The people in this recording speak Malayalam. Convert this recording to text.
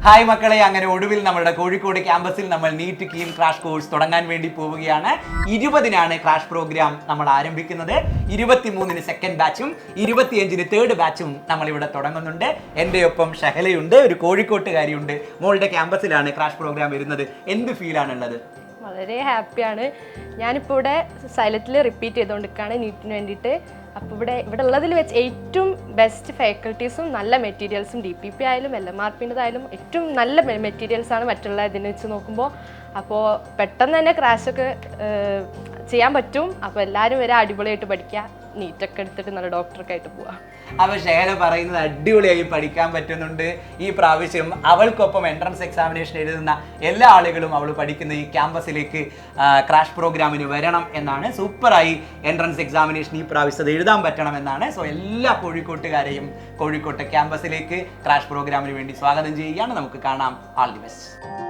ഹായ് മക്കളെ, അങ്ങനെ ഒടുവിൽ നമ്മുടെ കോഴിക്കോട് ക്യാമ്പസിൽ നമ്മൾ നീറ്റ് കീം ക്രാഷ് കോഴ്സ് തുടങ്ങാൻ വേണ്ടി പോവുകയാണ്. 20-നാണ് ക്രാഷ് പ്രോഗ്രാം നമ്മൾ ആരംഭിക്കുന്നത്. 23-ന് സെക്കൻഡ് ബാച്ചും 25-ന് തേർഡ് ബാച്ചും നമ്മൾ ഇവിടെ തുടങ്ങുന്നുണ്ട്. എൻ്റെ ഒപ്പം ഷഹലയുണ്ട്, ഒരു കോഴിക്കോട്ടുകാരിയുണ്ട്. മോളുടെ ക്യാമ്പസിലാണ് ക്രാഷ് പ്രോഗ്രാം വരുന്നത്. എന്ത് ഫീലാണുള്ളത്? വളരെ ഹാപ്പിയാണ്. ഞാനിപ്പോൾ ഇവിടെ സൈലത്തിൽ റിപ്പീറ്റ് ചെയ്തുകൊണ്ടിരിക്കുകയാണ് നീറ്റിന് വേണ്ടിയിട്ട്. അപ്പോൾ ഇവിടെ ഉള്ളതിൽ വെച്ച് ഏറ്റവും ബെസ്റ്റ് ഫാക്കൽറ്റീസും നല്ല മെറ്റീരിയൽസും DPP ആയാലും LMRPൻ്റെതായാലും ഏറ്റവും നല്ല മെറ്റീരിയൽസാണ് മറ്റുള്ള ഇതിനെ വെച്ച് നോക്കുമ്പോൾ. അപ്പോൾ പെട്ടെന്ന് തന്നെ ക്രാഷൊക്കെ ചെയ്യാൻ പറ്റും. അപ്പോൾ എല്ലാവരും വരെ അടിപൊളിയായിട്ട് പഠിക്കുക, നീറ്റൊക്കെ എടുത്തിട്ട് നല്ല ഡോക്ടറൊക്കെ ആയിട്ട് പോവുക. അപ്പോൾ ഷഹല പറയുന്നത് അടിപൊളിയായി പഠിക്കാൻ പറ്റുന്നുണ്ട്. ഈ പ്രാവശ്യം അവൾക്കൊപ്പം എൻട്രൻസ് എക്സാമിനേഷൻ എഴുതുന്ന എല്ലാ ആളുകളും അവൾ പഠിക്കുന്ന ഈ ക്യാമ്പസിലേക്ക് ക്രാഷ് പ്രോഗ്രാമിന് വരണം എന്നാണ്. സൂപ്പറായി എൻട്രൻസ് എക്സാമിനേഷൻ ഈ പ്രാവശ്യം എഴുതാൻ പറ്റണം എന്നാണ്. സോ എല്ലാ കോഴിക്കോട്ടുകാരെയും കോഴിക്കോട്ടെ ക്യാമ്പസിലേക്ക് ക്രാഷ് പ്രോഗ്രാമിന് വേണ്ടി സ്വാഗതം ചെയ്യുകയാണ്. നമുക്ക് കാണാം. All the best.